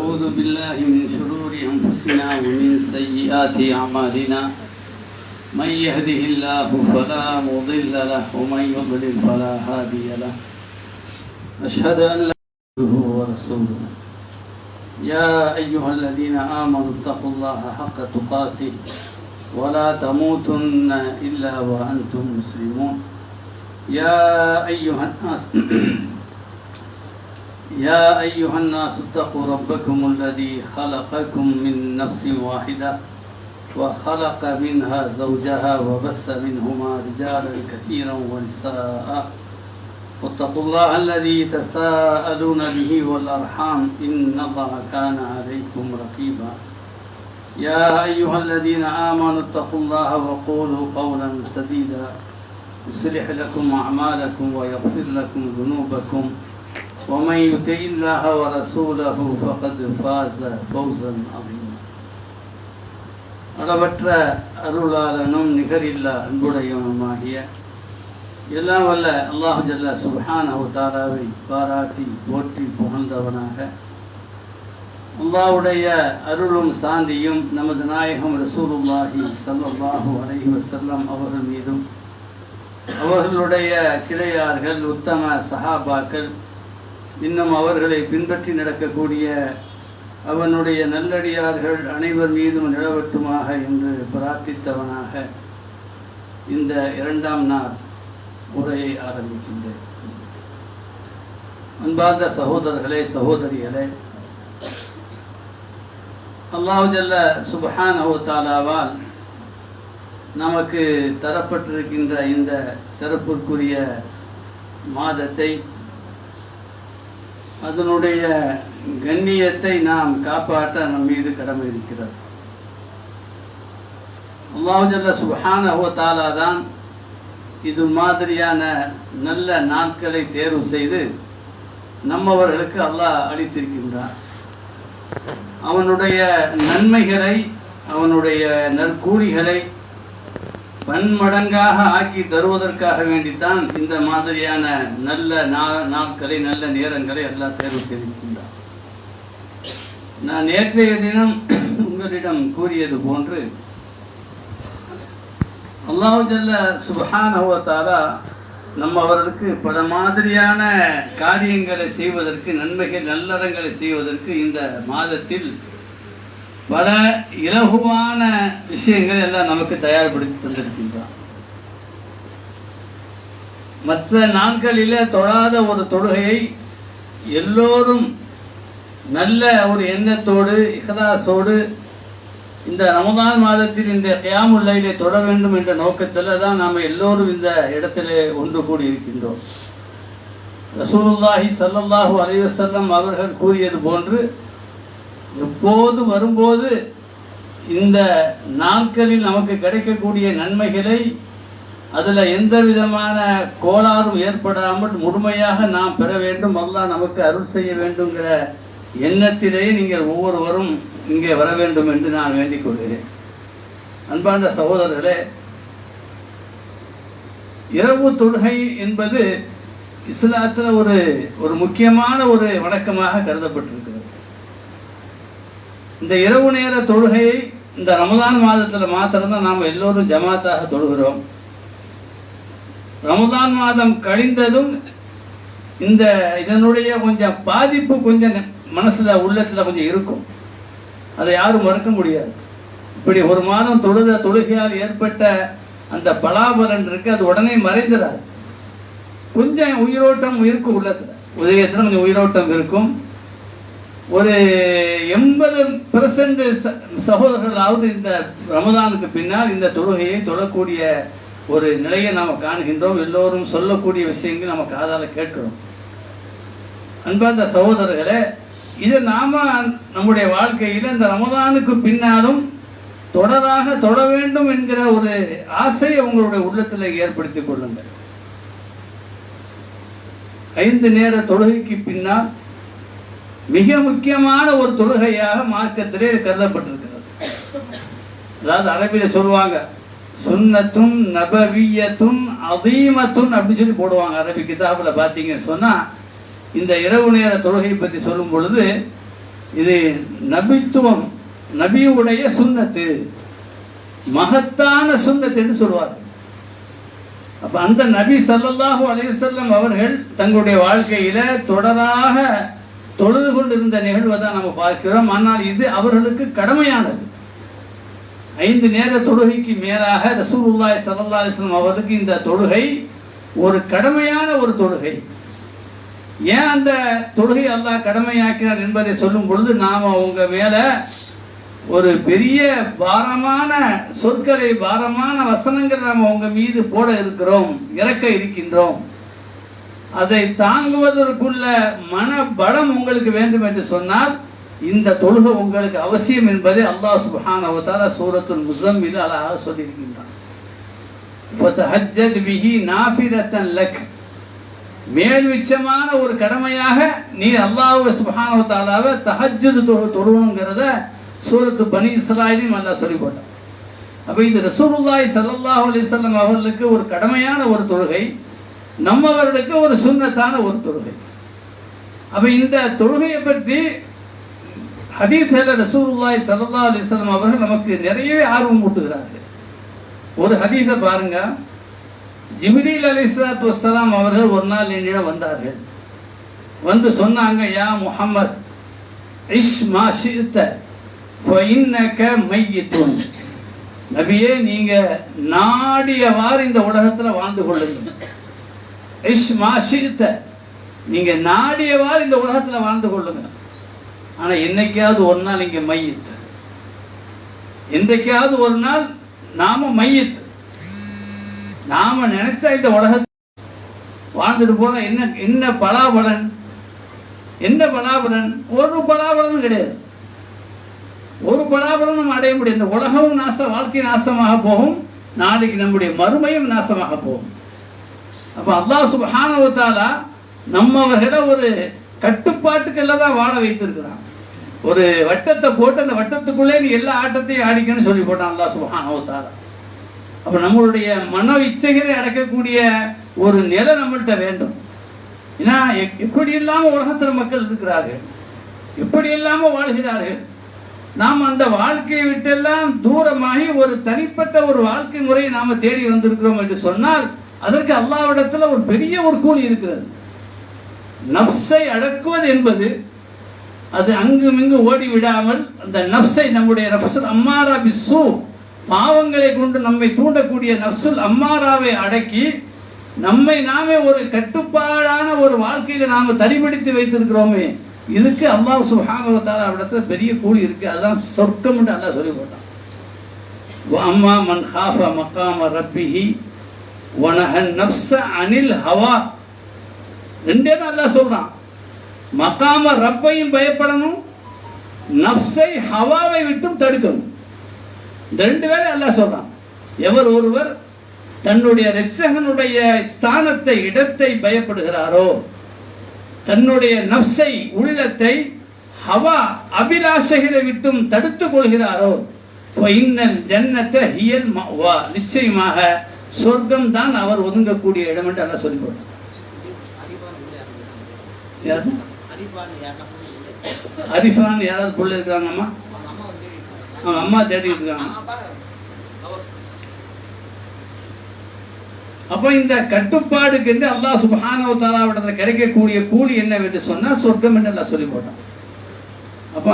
ونعوذ بالله من شرور أنفسنا ومن سيئات أعمالنا من يهده الله فلا مضل له ومن يضلل فلا هادي له أشهد أن لا إله إلا الله ورسوله يا أيها الذين آمنوا اتقوا الله حق تقاته ولا تموتن إلا وأنتم مسلمون يا أيها الناس اتقوا ربكم الذي خلقكم من نفس واحدة وخلق منها زوجها وبث منهما رجالا كثيرا ونساء واتقوا الله الذي تساءلون به والأرحام إن الله كان عليكم رقيبا يا أيها الذين آمنوا اتقوا الله وقولوا قولا سديدا يصلح لكم أعمالكم ويغفر لكم ذنوبكم ومن يطع الله ورسوله فقد فاز فوزا عظيما அளவற்ற அருளாளனும் நிகரில்லா அன்புடையவனுமாகிய எல்லாம் வல்ல அல்லாஹ் ஜல்ல சுப்ஹானஹு தஆலாவை பாராட்டி போற்றி புகழ்ந்தவனாக அல்லாஹ்வுடைய அருளும் சாந்தியும் நமது நாயகம் ரசூலுல்லாஹி ஸல்லல்லாஹு அலைஹி வஸல்லம் அவர்கள் மீதும் அவர்களுடைய கிளையார்கள் உத்தம சஹாபாக்கள் இன்னும் அவர்களை பின்பற்றி நடக்கக்கூடிய அவனுடைய நல்லடியார்கள் அனைவர் மீதும் நிலவட்டுமாக என்று பிரார்த்தித்தவனாக இந்த இரண்டாம் நாள் உரையை ஆரம்பிக்கின்றேன். அன்பார்ந்த சகோதரர்களே, சகோதரிகளே, அல்லாஹ் ஜல்ல சுப்ஹானஹு தஆலாவால் நமக்கு தரப்பட்டிருக்கின்ற இந்த சிறப்புக்குரிய மாதத்தை, அதனுடைய கண்ணியத்தை நாம் காப்பாற்ற நம் மீது கடமை இருக்கிறது. அல்லாஹ் ஜல்ல சுப்ஹானஹு தஆலா தான் இது மாதிரியான நல்ல நாட்களை தேர்வு செய்து நம்மவர்களுக்கு அல்லாஹ் அளித்திருக்கின்றார். அவனுடைய நன்மைகளை, அவனுடைய நற்கூலிகளை பன்மடங்காக ஆக்கி தருவதற்காக வேண்டித்தான் இந்த மாதிரியான நல்ல நாட்களை, நல்ல நேரங்களை எல்லாம் தேர்வு செய்திருக்கின்றார். நான் நேற்றைய தினம் உங்களிடம் கூறியது போன்று அல்லாஹ் ஜல்ல சுப்ஹானஹு வ தஆலா நம்மவர்களுக்கு பல மாதிரியான காரியங்களை செய்வதற்கு, நன்மைகள் நல்லறங்களை செய்வதற்கு இந்த மாதத்தில் பல இலகுவான விஷயங்கள் எல்லாம் நமக்கு தயார்படுத்தி தந்திருக்கின்றார். மற்ற நாட்களிலே தொழாத ஒரு தொழுகையை எல்லோரும் நல்ல ஒரு எண்ணத்தோடு, இஹ்லாஸோடு இந்த ரமதான் மாதத்தில் இந்த கியாமுல் லைலை தொழ வேண்டும் என்ற நோக்கத்தில் தான் நாம் எல்லோரும் இந்த இடத்திலே ஒன்று கூடி இருக்கின்றோம். ரசூலுல்லாஹி ஸல்லல்லாஹு அலைஹி வஸல்லம் அவர்கள் கூறியது போன்று எப்போது வரும்போது இந்த நாட்களில் நமக்கு கிடைக்கக்கூடிய நன்மைகளை அதில் எந்த விதமான கோளாறும் ஏற்படாமல் முழுமையாக நாம் பெற வேண்டும், அல்லாஹ் நமக்கு அருள் செய்ய வேண்டுங்கிற எண்ணத்திலேயே நீங்கள் ஒவ்வொருவரும் இங்கே வர வேண்டும் என்று நான் வேண்டிக் கொள்கிறேன். அன்பார்ந்த சகோதரர்களே, இரவு தொழுகை என்பது இஸ்லாத்தில் ஒரு முக்கியமான ஒரு வணக்கமாக கருதப்பட்டிருக்கிறது. இந்த இரவு நேர தொழுகையை இந்த ரமதான் மாதத்தில் மாத்திரம்தான் நாம் எல்லோரும் ஜமாத்தாக தொழுகிறோம். ரமதான் மாதம் கழிந்ததும் இதனுடைய கொஞ்சம் பாதிப்பு கொஞ்சம் மனசுல, உள்ளத்துல கொஞ்சம் இருக்கும். அதை யாரும் மறுக்க முடியாது. இப்படி ஒரு மாதம் தொழுகையால் ஏற்பட்ட அந்த பலாபலன் இருக்கு, அது உடனே மறைந்துடாது. கொஞ்சம் உயிரோட்டம் இருக்கும், உள்ளத்துல உதயத்துல கொஞ்சம் உயிரோட்டம் இருக்கும். ஒரு 80% சகோதரர்களாவது இந்த ரமதானுக்கு பின்னால் இந்த தொழுகையை தொழக்கூடிய ஒரு நிலையை நாம் காணுகின்றோம். எல்லோரும் சொல்லக்கூடிய விஷயங்கள் நம்ம காதால கேட்கிறோம். அன்பார்ந்த சகோதரர்களே, இது நாம நம்முடைய வாழ்க்கையில் இந்த ரமதானுக்கு பின்னாலும் தொடராக தொழ வேண்டும் என்கிற ஒரு ஆசையை உங்களுடைய உள்ளத்தில் ஏற்படுத்திக் கொள்ளுங்கள். 5 நேர தொழுகைக்கு பின்னால் மிக முக்கியமான ஒரு தொழுகையாக மார்க்கத்திலே கருதப்பட்டிருக்கிறது. அதாவது அரபியில சொல்லுவாங்க, சுன்னத்தும் நபவியத்தும் அதீமத்தும் அப்படின்னு சொல்லி போடுவாங்க. அரபி கிதாபுல பார்த்தீங்கன்னு சொன்னா இந்த இரவு நேர தொழுகை பற்றி சொல்லும் பொழுது இது நபித்துவம், நபியுடைய சுன்னத்து, மகத்தான சுன்னத்து என்று சொல்வார்கள். அப்ப அந்த நபி ஸல்லல்லாஹு அலைஹி வஸல்லம் அவர்கள் தங்களுடைய வாழ்க்கையில தொடராக தொழுது கொண்டிருந்த நிகழ்வை தான் நம்ம பார்க்கிறோம். ஆனால் இது அவர்களுக்கு கடமையானது. 5 நேர தொழுகைக்கு மேலாக ரசூலுல்லாஹி ஸல்லல்லாஹு அலைஹி வஸல்லம் அவர்களுக்கு இந்த தொழுகை ஒரு கடமையான ஒரு தொழுகை. ஏன் அந்த தொழுகை அல்லாஹ் கடமையாக்கினார் என்பதை சொல்லும் பொழுது நாம உங்க மேல ஒரு பெரிய பாரமான சொற்களை, பாரமான வசனங்கள் நாம உங்க மீது போட இருக்கிறோம், இறக்க இருக்கின்றோம். அதை தாங்குவதற்குள்ள மன பலம் உங்களுக்கு வேண்டும் என்று சொன்னால் இந்த தொழுகை உங்களுக்கு அவசியம் என்பதை அல்லாஹ் சுப்ஹானஹு வ தஆலா சூரத்துல் முஸம்மில் அழகாக சொல்லியிருக்கின்றான். ஃபதஹஜ்ஜத் பிஹி நாஃபிலத்தன் லக், மேல்விச்சமான ஒரு கடமையாக நீ அல்லாஹ் சுப்ஹானஹு வ தஆலாவை தஹஜ்ஜுத் தொழுவணுங்கிறத சூரத்து பனி இஸ்ராயீலும் அல்லாஹ் சொல்லி போட்டான். அப்ப இது ரசூலுல்லாஹி ஸல்லல்லாஹு அலைஹி வஸல்லம் அவர்களுக்கு ஒரு கடமையான ஒரு தொழுகை, நம்மவர்களுக்கு ஒரு சுன்னத்தான ஒரு தொழுகை. அப்ப இந்த தொழுகையை பற்றி ஹதீஸ்ல ரசூலுல்லாஹி ஸல்லல்லாஹு அலைஹி வஸல்லம் அவர்கள் நமக்கு நிறையவே ஆர்வம் ஊட்டுகிறார்கள். ஒரு ஹதீஸை பாருங்க. ஜிப்ரீல் அலைஹிஸ்ஸலாத்து வஸ்ஸலாம் அவர்கள் ஒரு நாள் என்னிடம் வந்தார்கள். வந்து சொன்னாங்க, யா முஹம்மத் இஷ் மா ஷி'த ஃபஇன்னக மையித்துன். நபியே, நீங்க நாடியவாறு இந்த உலகத்துல வாழ்ந்து கொள்ளுங்க. இஷ் மா ஷி'த, நீங்க நாடியவாறு இந்த உலகத்துல வாழ்ந்து கொள்ளுங்க. ஆனா என்னைக்காவது ஒரு நாள் இங்க மையத், என்றைக்காவது ஒரு நாள் நாம மையத். நாம நினைச்சா இந்த உலகத்தை வாழ்ந்துட்டு போனா என்ன என்ன பலாபலன்? என்ன பலாபலன்? ஒரு பலாபலனும் கிடையாது. ஒரு பலாபலனும் அடைய முடியும். இந்த உலகமும் வாழ்க்கை நாசமாக போகும், நாளைக்கு நம்முடைய மறுமையும் நாசமாக போகும். அப்ப அல்லாஹ் சுப்ஹானஹு வ தஆலா நம்மவர்களை ஒரு கட்டுப்பாட்டுக்கெல்லாம் தான் வாழ வைத்திருக்கிறான். ஒரு வட்டத்தை போட்டு அந்த வட்டத்துக்குள்ளே நீ எல்லா ஆட்டத்தையும் ஆடிக்கன்னு சொல்லி போட்டான் அல்லாஹ் சுப்ஹானஹு வ தஆலா. அப்ப நம்மளுடைய மன இச்சைகளை அடக்கக்கூடிய ஒரு நிலை நம்மள்கிட்ட வேண்டும். ஏன்னா எப்படி இல்லாம உலகத்துல மக்கள் இருக்கிறார்கள், எப்படி இல்லாம வாழ்கிறார்கள். நாம் அந்த வாழ்க்கையை விட்டெல்லாம் தூரமாகி ஒரு தனிப்பட்ட ஒரு வாழ்க்கை முறையை நாம தேடி வந்திருக்கிறோம் என்று சொன்னால் அதற்கு அல்லாஹ்விடத்துல ஒரு பெரிய ஒரு கூலி இருக்கிறது. நஃப்ஸை அடக்குவது என்பது அது அங்கும் இங்கு ஓடி விடாமல் அந்த நஃப்ஸை, நம்முடைய நஃப்ஸுல் அம்மாரா பிஸ்ஸூ, பாவங்களை கொண்டு நம்மை தூண்டக்கூடிய நஃப்ஸுல் அம்மாராவை அடக்கி நம்மை நாமே ஒரு கட்டுப்பாடான ஒரு வாழ்க்கையில நாம தனிப்படுத்தி வைத்திருக்கிறோமே, இதுக்கு அல்லாஹ் சுப்ஹானஹு வ தஆலா இடத்துல பெரிய கூலி இருக்கு. அதுதான் சொர்க்கம் என்று அல்லாஹ் சொல்லி போட்டான். வஅம்மா மன் காஃப மகாம ரப்பிஹி வனஹன் நஃப்ஸ அனில் ஹவா. ரெண்டே தான் அல்லாஹ் சொல்றான். மகாம ரப்பையும் பயப்படணும், நஃப்ஸை ஹவாவை விட்டும் தடுக்கணும். இந்த ரெண்டு வேளை அல்லாஹ் சொல்றான். எவர் ஒருவர் தன்னுடைய இரட்சகனுடைய ஸ்தானத்தை, இடத்தை பயப்படுகிறாரோ, தன்னுடைய நஃப்ஸை, உள்ளத்தை ஹவா அபிலாஷைகளை விட்டும் தடுத்துக் கொள்கிறாரோ, இன்னல் ஜன்னத ஹியல் மஅவா, நிச்சயமாக சொர்க்கம் தான் அவர் ஒதுங்கக்கூடிய இடம் என்று அல்லாஹ் சொல்லி போட்டார். அரிஃபான் யாராவது புள்ள இருக்காங்கம்மா? அம்மா தேடி இருக்காங்க. அப்ப இந்த கட்டுப்பாடுக்கு என்று அல்லாஹ் சுப்ஹானஹு வ தஆலாவிடத்துல கிடைக்கக்கூடிய கூலி என்னவென்று சொன்னா சொர்க்கம் என்று அல்லாஹ் சொல்லி போட்டான். அப்ப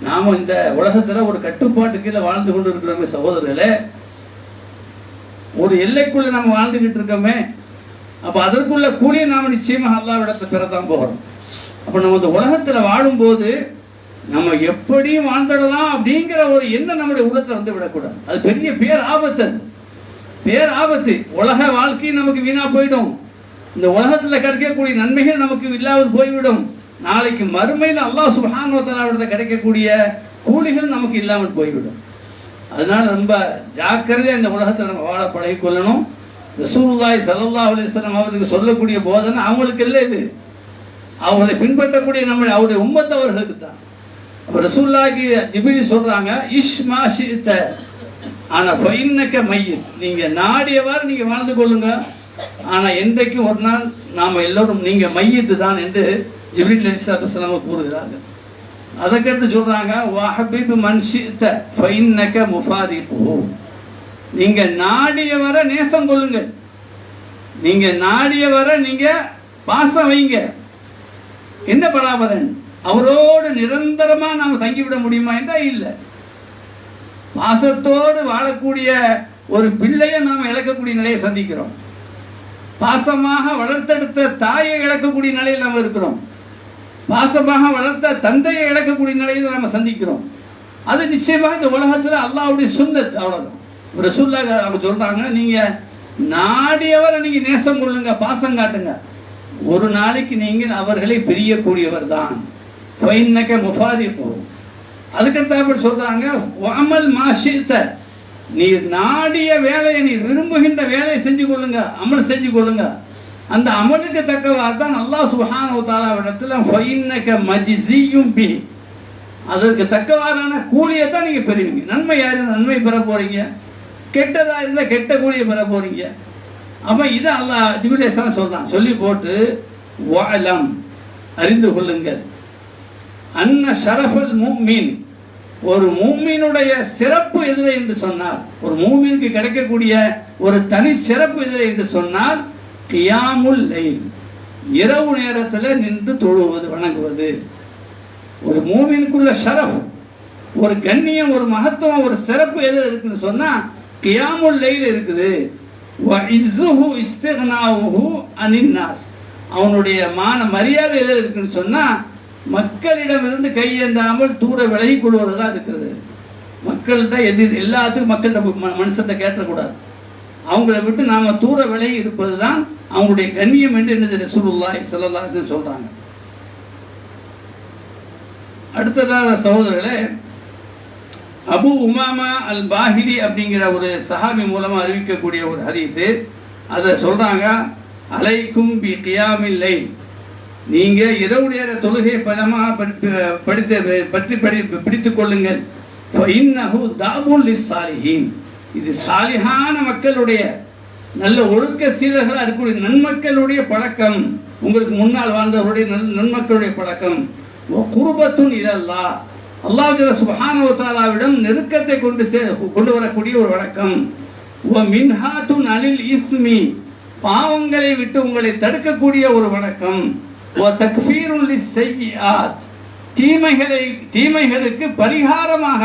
நாம இந்த உலகத்துல ஒரு கட்டுப்பாட்டு கீழே வாழ்ந்து கொண்டு இருக்கிறோமே சகோதரர்களே, ஒரு எல்லைக்குள்ள நம்ம வாழ்ந்துகிட்டு இருக்கோமே, அப்ப அதற்குள்ள கூலியை நாம நிச்சயமாக அல்லாஹ்விடத்தை பெறத்தான் போகிறோம். அப்ப நம்ம இந்த உலகத்துல வாழும்போது நம்ம எப்படி வாழ்ந்துடலாம் அப்படிங்கிற ஒரு எண்ணம் நம்முடைய உள்ளத்துல வந்து விடக்கூடாது. அது பெரிய பேராபத்து. அது பேராபத்து. உலக வாழ்க்கை நமக்கு வீணா போயிடும். இந்த உலகத்துல கிடைக்கக்கூடிய நன்மைகள் நமக்கு இல்லாமல் போய்விடும். நாளைக்கு மறுமையில் அல்லாஹ் சுப்ஹானஹு வ தஆலா கிடைக்கக்கூடிய கூலிகள் நமக்கு இல்லாமல் போய்விடும். அதனால ரொம்ப ஜாக்கிரதையா இந்த உலகத்தில் நம்ம வாழ பழகிக் கொள்ளணும். ரசூலுல்லாஹி ஸல்லல்லாஹு அலைஹி வஸல்லம் அவர்களுக்கு சொல்லக்கூடிய போதனை அவங்களுக்கு இல்லை. இது அவங்களை பின்பற்றக்கூடிய நம்ம அவருடைய உம்மத் அவர்களுக்கு தான். அப்ப ரசூலுல்லாஹி ஜிப்ரீல் சொல்றாங்க, இஷ் மா ஷி'த ஆனா ஃபஇன்னக மையித், நீங்க நாடியவாறு நீங்க வாழ்ந்து கொள்ளுங்க, ஆனா என்றைக்கு ஒரு நாள் நாம எல்லோரும் நீங்க மையித்து தான் என்று ஜிப்ரீல் அலைஹிஸ்ஸலாத்து வஸலாம் கூறுகிறார்கள். அதுக்கடுத்து சொல்றாங்க வஹபிப் மன் ஷிஅத ஃபஇன்னக முஃபாரிகுஹு. நீங்க நாடியவரை நேசம் கொள்ளுங்க, நீங்க நாடியவரை நீங்க பாசம் வைங்க. என்ன பராபரன்? அவரோடு நிரந்தரமா நாம் தங்கிவிட முடியுமா என்றால் இல்லை. பாசத்தோடு வாழக்கூடிய ஒரு பிள்ளையை நாம் இழக்கக்கூடிய நிலையை சந்திக்கிறோம். பாசமாக வளர்த்தெடுத்த தாயை இழக்கக்கூடிய நிலையில் நாம் இருக்கிறோம். பாசமாக வளர்த்த தந்தையை இழக்கக்கூடிய நிலையில் நாம் சந்திக்கிறோம். அது நிச்சயமாக இந்த உலகத்தில் அல்லாஹ்வுடைய சுன்னத். அவ்வளவுதான். ரசூலுல்லாஹ் அவங்க சொல்றாங்க, நீங்க நாடியவரை நீங்க நேசம் கொள்ளுங்க, பாசம் காட்டுங்க. ஒரு நாளைக்கு நீங்கள் அவர்களை பிரியக்கூடியவர் தான். அதுக்கடுத்த சொல்றாங்க அமல் மாஷித்த, நீ நாடிய வேலையை, நீ விரும்புகின்ற வேலையை செஞ்சு கொள்ளுங்க, அமல் செஞ்சு கொள்ளுங்க. அந்த அமலுக்கு தக்கவாறு தான் அல்லாஹ் சுப்ஹானஹு வ தஆலாவிடத்தில் ஃபஇன்னக மஜ்ஸியும் பி, அதற்கு தக்கவாறான கூலியை தான் நீங்க பெறுவீங்க. நன்மை யாரு நன்மை பெற போறீங்க, கெட்டதா இருந்தா கெட்ட கூலியை பெற போறீங்க. அப்ப இதை அல்லாஹ் ஜிப்ரீல் அலைஹிஸ்ஸலாம் சொல்றான். சொல்லி போட்டு வஅலம், அறிந்து கொள்ளுங்கள், அன்ன ஷரஃபல் முஃமின், ஒரு மூமினுடைய சிறப்பு எது என்று சொன்னார், ஒரு மூமினுக்கு கிடைக்கக்கூடிய ஒரு தனி சிறப்பு எது என்று சொன்னால் கியாமுல் லைல், இரவு நேரத்தில் நின்று தொழுவது, வணங்குவது. ஒரு மூமினுக்குள்ள ஷரஃப், ஒரு கண்ணியம், ஒரு மகத்துவம், ஒரு சிறப்பு எது இருக்குன்னு சொன்னா கியாமுல் லைல் இருக்குது. வ இஸ்ஸுஹு இஸ்திக்னாவுஹு அனின் நாஸ், அவனுடைய மான மரியாதை எது இருக்குன்னு சொன்னா மக்களிடமிருந்து கையேந்தாமல் தூர விலகி கொள்வதுதான் இருக்கிறது. மக்கள்கிட்ட எல்லாத்துக்கும் மக்கள் மனுஷத்தை கேட்டக்கூடாது, அவங்கள விட்டு நாம தூர விலகி இருப்பது தான் அவங்களுடைய கண்ணியம் என்று என்ன ரசூலுல்லாஹி ஸல்லல்லாஹு அலைஹி வஸல்லம் சொல்றாங்க. அடுத்ததாக சகோதரர்களே, அபு உமாமா அல் பாஹிலி அப்படிங்கிற ஒரு சஹாபி மூலமா அறிவிக்கக்கூடிய ஒரு ஹதீஸ், அதை சொல்றாங்க, அலைக்கும் பி கியாமில் லைல், நீங்க இரவு நேர தொழுகை பலமாக பிடித்துக் கொள்ளுங்கள். இது சாலிஹான மக்களுடைய, நல்ல ஒழுக்க சீலர்களாக இருக்கக்கூடிய நன்மக்களுடைய பழக்கம், உங்களுக்கு முன்னால் வாழ்ந்தவருடைய நன்மக்களுடைய பழக்கம். குர்பத்துன் இலல்லாஹ், அல்லாஹ் சுப்ஹானஹு வ தஆலாவிடம் நெருக்கத்தை கொண்டு வரக்கூடிய ஒரு வழக்கம். மின்ஹாத்துன் அலில் இஸ்மி, பாவங்களை விட்டு உங்களை தடுக்கக்கூடிய ஒரு வணக்கம். தீமைகளுக்கு பரிகாரமாக,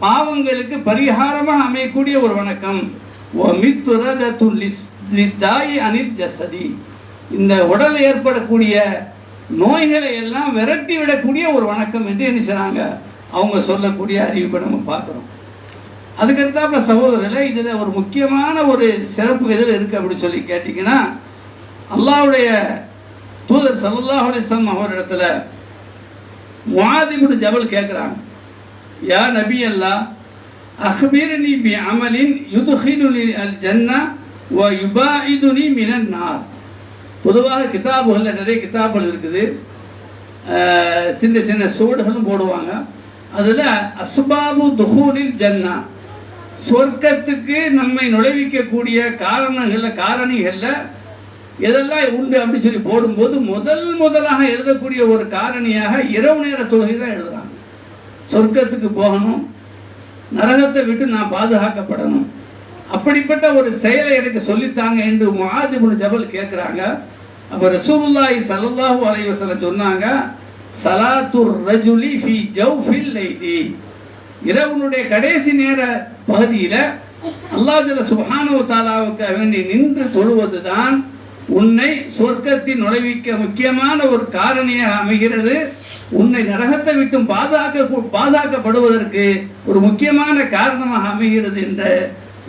பாவங்களுக்கு பரிகாரமாக அமையக்கூடிய ஒரு வணக்கம். இந்த உடலில் ஏற்படக்கூடிய நோய்களை எல்லாம் விரட்டி விடக்கூடிய ஒரு வணக்கம் என்று என்ன செய்றாங்க, அவங்க சொல்லக்கூடிய அறிவிப்பை நம்ம பார்க்கிறோம். அதுக்கடுத்தாப்புல சகோதரர்களே, இதுல ஒரு முக்கியமான ஒரு சிறப்பு எதில் இருக்கு அப்படின்னு சொல்லி கேட்டீங்கன்னா, அல்லாஹ்வுடைய தூதர் ஸல்லல்லாஹு அலைஹி வஸல்லம் அவரிடத்துல முஆத் இப்னு ஜபல் கேட்கிறாங்க, யா நபி அல்லாஹ், அக்பிர்னி பி அமலின் யுத்கிலுனி அல் ஜன்னah வ யுபாயிதுனி மினன் நார். பொதுவாக கிதாபுகளில் நிறைய கிதாபுகள் இருக்குது, சின்ன சின்ன சோடுகளும் போடுவாங்க. அதில் அஸ்பாபு துஹூலில் ஜன்னா, சொர்க்கத்துக்கு நம்மை நுழைவிக்கக்கூடிய காரணிகள்ல எதெல்லாம் உண்டு அப்படின்னு சொல்லி போடும்போது முதலாக எழுதக்கூடிய ஒரு காரணியாக இரவு நேர தொழுகை தான் எழுதுறாங்க. சொர்க்கத்துக்கு போகணும், நரகத்தை விட்டு நான் பாதுகாக்கப்படணும், அப்படிப்பட்ட ஒரு செயலை எனக்கு சொல்லித்தாங்க என்று முஆத் இப்னு ஜபல் கேட்கிறாங்க. அப்ப ரசூலுல்லாஹி ஸல்லல்லாஹு அலைஹி வஸல்லம் சொன்னாங்க, ஸலாத்துர் ரஜுலி ஃபீ ஜௌஃபில் லைலி, இரவுனுடைய கடைசி நேர பகுதியில அல்லாஹ் சுப்ஹானஹு வ தஆலாவுக்கு வேண்டி நின்று தொழுவதுதான் உன்னை சொர்க்கத்தில் நுழைவிக்க முக்கியமான ஒரு காரணியாக அமைகிறது, உன்னை நரகத்தை விட்டு பாதுகாக்கப்படுவதற்கு ஒரு முக்கியமான காரணமாக அமைகிறது என்ற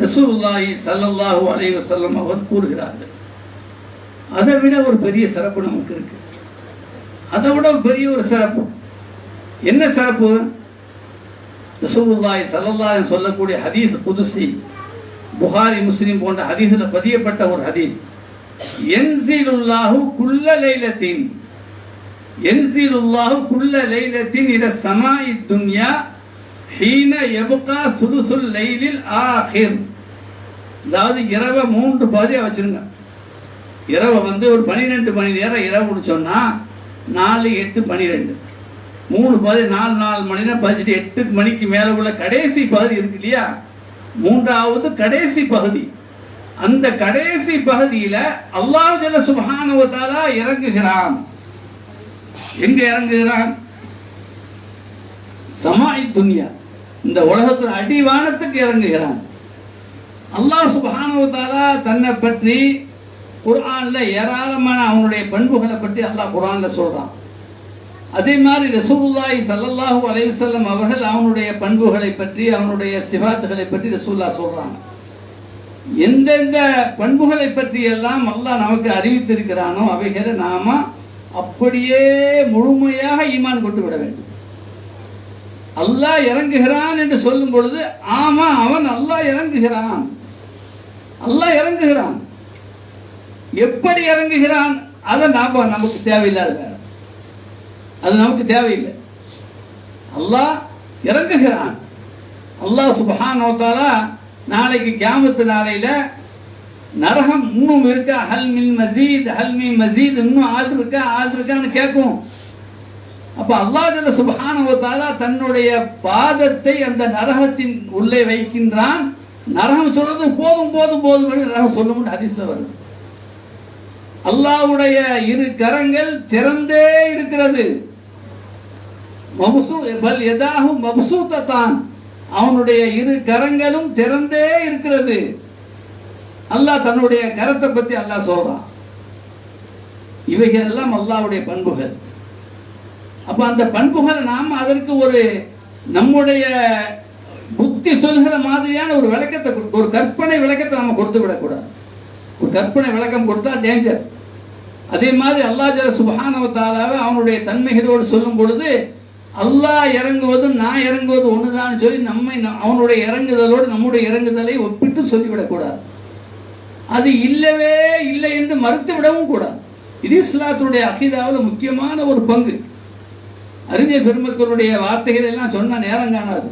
ரசூலுல்லாஹி ஸல்லல்லாஹு அலைஹி வஸல்லம் அவர் கூறுகிறார்கள். அதை விட ஒரு பெரிய சிறப்பு நமக்கு இருக்கு. அதை விட பெரிய ஒரு சிறப்பு என்ன சிறப்பு? ரசூலுல்லாஹி ஸல்லல்லாஹு அலைஹி வஸல்லம் சொல்லக்கூடிய ஹதீஸ் குதுசி, புகாரி முஸ்லிம் போன்ற ஹதீஸ்ல பதியப்பட்ட ஒரு ஹதீஸ். யன்ஸிலுல்லாஹு குல்ல லைலத்தின், யன்ஸிலுல்லாஹு குல்ல லைலத்தின் இல ஸமாஇ துன்யா ஹீன யப்கா சுலுசுல் லைலில் ஆகிர். அதாவது இரவை 3 பாதியா வச்சிருங்க. இரவை ஒரு 12 மணி நேரம் இரவுன்னு சொன்னா 4, 8, 12. 3 பகுதி 4 மணி நேரம் பதிச்சுட்டு 8 மணிக்கு மேல உள்ள கடைசி பகுதி இருக்கு இல்லையா, 3வது கடைசி பகுதி. அந்த கடைசி பகுதியில அல்லாஹ் ஜல்ல சுப்ஹானஹு வ தஆலா இறங்குகிறான். எங்க இறங்குகிறான்? சமாஇ துன்யா, இந்த உலகத்தில் அடிவானத்துக்கு இறங்குகிறான். அல்லாஹ் சுப்ஹானஹு வ தஆலா தன்னை பற்றி குர்ஆன்ல ஏராளமான அவனுடைய பண்புகளை பற்றி அல்லாஹ் குர்ஆன்ல சொல்றான். அதே மாதிரி ரசூலுல்லாஹி ஸல்லல்லாஹு அலைஹி வஸல்லம் அவர்கள் அவனுடைய பண்புகளை பற்றி அவனுடைய சிஃபாத்துகளை பற்றி ரசூலுல்லாஹ் சொல்றாங்க. எந்தெந்த பண்புகளை பற்றி எல்லாம் அல்லாஹ் நமக்கு அறிவித்திருக்கிறானோ அவைகளை நாம அப்படியே முழுமையாக ஈமான் கொண்டு விட வேண்டும். அல்லாஹ் இறங்குகிறான் என்று சொல்லும் பொழுது ஆமா அவன் அல்லாஹ் இறங்குகிறான், அல்லாஹ் இறங்குகிறான். எப்படி இறங்குகிறான் அதை நமக்கு தேவையில்லாத, அது நமக்கு தேவையில்லை. அல்லாஹ் இறங்குகிறான். அல்லாஹ் சுப்ஹானஹு வ தஆலா நாளைக்கு கியாமத்து நாளையில நரகம் இன்னும் இருக்கா, ஹல் மின் மஸீத், ஹல் மின் மஸீத், இன்னும் ஆள் இருக்கான்னு கேட்கும். அப்ப அல்லாஹ் ஜல்ல சுப்ஹானஹு வ தஆலா தன்னுடைய பாதத்தை அந்த நரகத்தின் உள்ளே வைக்கின்றான். நரகம் சொல்றது போதும் போதும் போதும் நரகம் சொல்லும் ஹதீஸ்ல வருது. அல்லாஹ்வுடைய 2 கரங்கள் திறந்தே இருக்கிறது. அவனுடைய 2 கரங்களும் திறந்தே இருக்கிறது. அல்லாஹ் தன்னுடைய கரத்தை பத்தி அல்லாஹ் சொல்றான். இவைகள் எல்லாம் அல்லாஹ்வுடைய பண்புகள். அப்ப அந்த பண்புகள் நாம் அதற்கு ஒரு நம்முடைய புத்தி சொல்கிற மாதிரியான ஒரு விளக்கத்தை, ஒரு கற்பனை விளக்கத்தை நம்ம கொடுத்து விடக்கூடாது. ஒரு கற்பனை விளக்கம் கொடுத்தா டேஞ்சர். அதே மாதிரி அல்லாஹ் ஜல்ல சுப்ஹானஹு வ தஆலாவை அவனுடைய தன்மைகளோடு சொல்லும் பொழுது அல்லாஹ் இறங்குவதும் நான் இறங்குவது ஒண்ணுதான் சொல்லி நம்மை அவனுடைய இறங்குதலோடு நம்முடைய இறங்குதலை ஒப்பிட்டு சொல்லிவிடக்கூடாது. அது இல்லவே இல்லை என்று மறுத்து விடவும் கூடாது. இது இஸ்லாத்தினுடைய அகீதாவில் முக்கியமான ஒரு பங்கு. அறிஞர் பெருமக்களுடைய வார்த்தைகள் எல்லாம் சொன்ன நேரம் காணாது.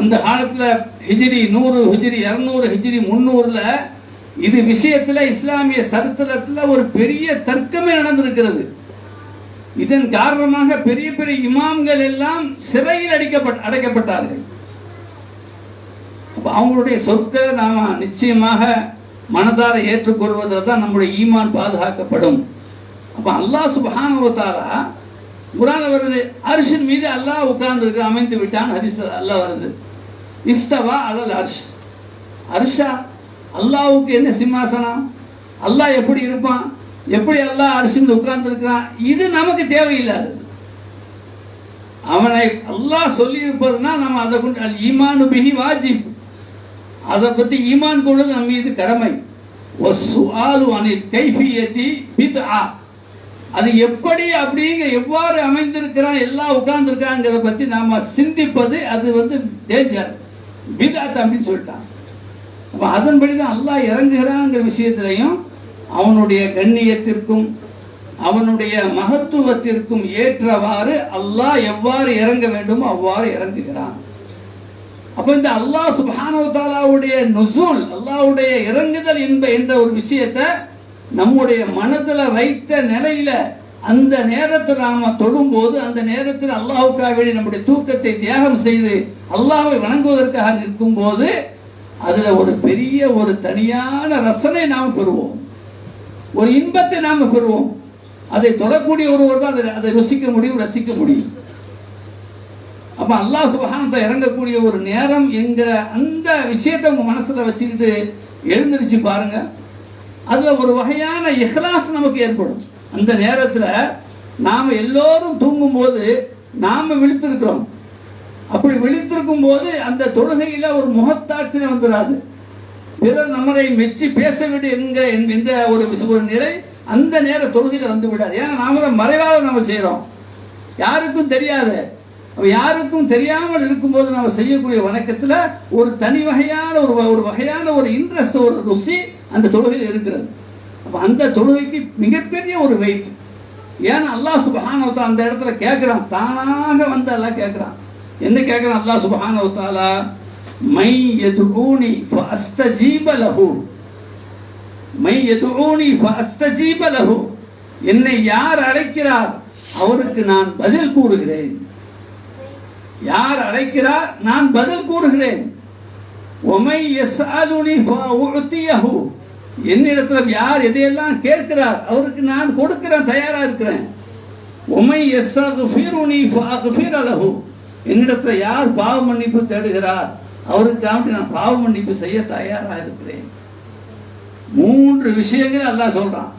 அந்த காலத்துல ஹிஜ்ரி 100, ஹிஜ்ரி 200, ஹிஜ்ரி 300ல இது விஷயத்துல இஸ்லாமிய சரித்திரத்துல ஒரு பெரிய தர்க்கமே நடந்திருக்கிறது. இதன் காரணமாக பெரிய பெரிய இமாம்கள் எல்லாம் சிறையில் அடைக்கப்பட்டார்கள். அவங்களுடைய சொற்களை நாம நிச்சயமாக மனதார ஏற்றுக்கொள்வதில் தான் நம்முடைய ஈமான் பாதுகாக்கப்படும். அப்ப அல்லாஹ் சுப்ஹானஹு வ தஆலா குர்ஆன்ல வருது, அர்ஷின் மீது அல்லாஹ் உட்கார்ந்து அமைந்து விட்டான். ஹதீஸ்ல அல்லாஹ் வருது, இஸ்தவா அலல் அர்ஷ். அர்ஷா, அல்லாஹ்வுக்கு என்ன சிம்மாசனம்? அல்லாஹ் எப்படி இருப்பான்? எப்படி அல்லாஹ் அர்ஷில் உட்கார்ந்து இருக்கிறான்? இது நமக்கு தேவையில்லாதது. அவனை அல்லாஹ் சொல்லி இருப்பதுனா நம்ம அதை கொண்டு அல் ஈமானு பிஹி வாஜிப், அதை பத்தி ஈமான் கொள்வது நம்ம மீது கடமை. வஸ்ஸுஆலு அனில் கைஃபியத்தி பித்ஆ, அது எப்படி அப்படிங்க எவ்வாறு அமைந்திருக்கிறான் எல்லாம் உட்கார்ந்து இருக்காங்கிறத பத்தி நாம சிந்திப்பது அது டேஞ்சர், பித்அத் அப்படின்னு சொல்லிட்டான். அப்ப அதன்படிதான் அல்லாஹ் இறங்குகிறாங்கிற விஷயத்திலையும் அவனுடைய கண்ணியத்திற்கும் அவனுடைய மகத்துவத்திற்கும் ஏற்றவாறு அல்லாஹ் எவ்வாறு இறங்க வேண்டுமோ அவ்வாறு இறங்குகிறான். அப்ப இந்த அல்லாஹ் சுப்ஹானஹு வ தஆலாவுடைய நுஸூல், அல்லாஹ்வுடைய இறங்குதல் என்ற ஒரு விஷயத்தை நம்முடைய மனதில் வைத்த நிலையில அந்த நேரத்தில் நாம தொடும்போது, அந்த நேரத்தில் அல்லாஹ்வுக்காக நம்முடைய தூக்கத்தை தியாகம் செய்து அல்லாஹ்வை வணங்குவதற்காக நிற்கும் போது அதுல ஒரு பெரிய ஒரு தனியான ரசனை நாம் பெறுவோம், ஒரு இன்பத்தை நாம் பெறுவோம். அதை தொடக்கூடிய ஒருவர் தான் அதை ருசிக்க முடியும், ரசிக்க முடியும். அப்ப அல்லாஹ் சுப்ஹானஹு வ தஆலா இறங்கக்கூடிய ஒரு நேரம் என்கிற அந்த விஷயத்தை உங்க மனசுல வச்சுக்கிட்டு எழுந்திருச்சு பாருங்க. அதுல ஒரு வகையான இஹ்லாஸ் நமக்கு ஏற்படும். அந்த நேரத்துல நாம எல்லோரும் தூங்கும் போது நாம விழித்திருக்கிறோம். அப்படி விழித்திருக்கும் போது அந்த தொழுகையில ஒரு முகத்தாட்சி வந்துடாது. பிறர் நம்மளை மெச்சி பேச விடு என்கிற ஒரு நிலை அந்த நேர தொழுகையில வந்து விடாது. ஏன்னா நாம மறைவாக நம்ம செய்யறோம், யாருக்கும் தெரியாது. யாருக்கும் தெரியாமல் இருக்கும்போது நாம செய்யக்கூடிய வணக்கத்துல ஒரு தனி வகையான ஒரு வகையான ஒரு இன்ட்ரெஸ்ட், ஒரு ருசி அந்த தொழுகையில் இருக்கிறது. அப்ப அந்த தொழுகைக்கு மிகப்பெரிய ஒரு வெயிட். ஏன்னா அல்லாஹ் சுப்ஹானஹு வ தஆலா அந்த இடத்துல கேட்கிறான், தானாக வந்து அல்லாஹ் கேட்கிறான். என்ன கேட்கிறான் அல்லாஹ் சுப்ஹானஹு வ தஆலா? மை யதுஊனி ஃபஅஸ்தஜீப லஹு, மை யதுஊனி ஃபஅஸ்தஜீப லஹு, என்னை யார் அழைக்கிறார் அவருக்கு நான் பதில் கூறுகிறேன். யார் அழைக்கிறார், நான் பதில் கூறுகிறேன். உமை யஸ்அலுனி ஃபஉதியஹு, என்னிடத்தில் யார் எதையெல்லாம் கேட்கிறார் அவருக்கு நான் கொடுக்கிறேன், தயாரா இருக்கிறேன். உமை யஸ்தக்ஃபிருனி ஃபஅக்ஃபிர லஹு, என்னிடத்தில் யார் பாவ மன்னிப்பு தேடுகிறார் அவருக்காக நான் பாவ மன்னிப்பு செய்ய தயாரா இருக்கிறேன். 3 விஷயங்கள் அல்லாஹ் சொல்றான்.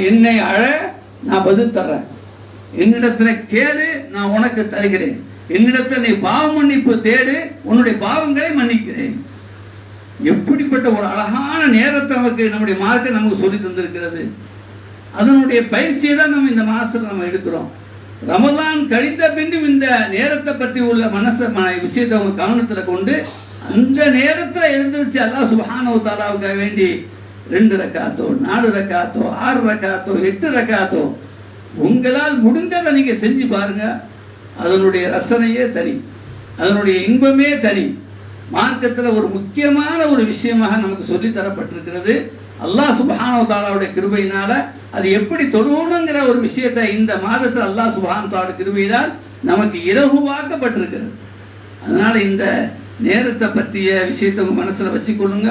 என்னை அழ, நான் பதில் தர்றேன். என்னிடத்தில் கேளு, நான் உனக்கு தருகிறேன். என்னிடத்தில் நீ பாவ மன்னிப்பு தேடு, உன்னுடைய பாவங்களை மன்னிக்கிறேன். எப்படிப்பட்ட ஒரு அழகான நேரத்தை நமக்கு நம்முடைய மார்க்க நமக்கு சொல்லி தந்திருக்கிறது. அதனுடைய பயிற்சியை தான் நம்ம இந்த மாசத்துல நம்ம எடுக்கிறோம். ரமலான் கழிந்த பின்னும் இந்த நேரத்தை பற்றி உள்ள விஷயத்தை அவங்க கவனத்தில் கொண்டு அந்த நேரத்தில் எழுந்திருச்சு அல்லாஹ் சுப்ஹானஹு வ தஆலாவுக்காக வேண்டி 2 ரக்காத்தோ 4 ரக்காத்தோ 6 ரக்காத்தோ 8 ரக்காத்தோ உங்களால் முடிந்ததை நீங்க செஞ்சு பாருங்க. அதனுடைய ரசனையே தனி, அதனுடைய இன்பமே தனி. மார்க்கத்தில் ஒரு முக்கியமான ஒரு விஷயமாக நமக்கு சொல்லி தரப்பட்டிருக்கிறது. அல்லாஹ் சுப்ஹானஹு வ தஆலாவுடைய கிருபையினால அது எப்படி தொழுவணுங்கிற ஒரு விஷயத்தை இந்த மாதத்தில் அல்லாஹ் சுப்ஹானஹு வ தஆலாவுடைய கிருபையினால் நமக்கு இலகுவாக்கப்பட்டிருக்கிறது. அதனால இந்த நேரத்தை பற்றிய விஷயத்தை உங்க மனசுல வச்சுக்கொள்ளுங்க.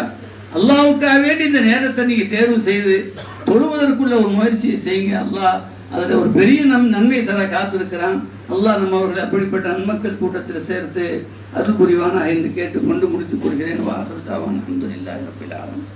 அல்லாஹ்வுக்காக வேண்டி இந்த நேரத்தை நீங்க தேர்வு செய்து தொழுவதற்குள்ள ஒரு முயற்சியை செய்யுங்க. அல்லாஹ் அதில் ஒரு பெரிய நன்மை தர காத்திருக்கிறான். அல்லாஹ் நம்ம அவர்களை அப்படிப்பட்ட நன்மக்கள் கூட்டத்தில் சேர்த்து அருள் புரிவானா என்று கேட்டுக்கொண்டு முடித்துக் கொள்கிறேன். வாசல் தாவான் அல்ஹம்துலில்லாஹி ரப்பில் ஆலமீன்.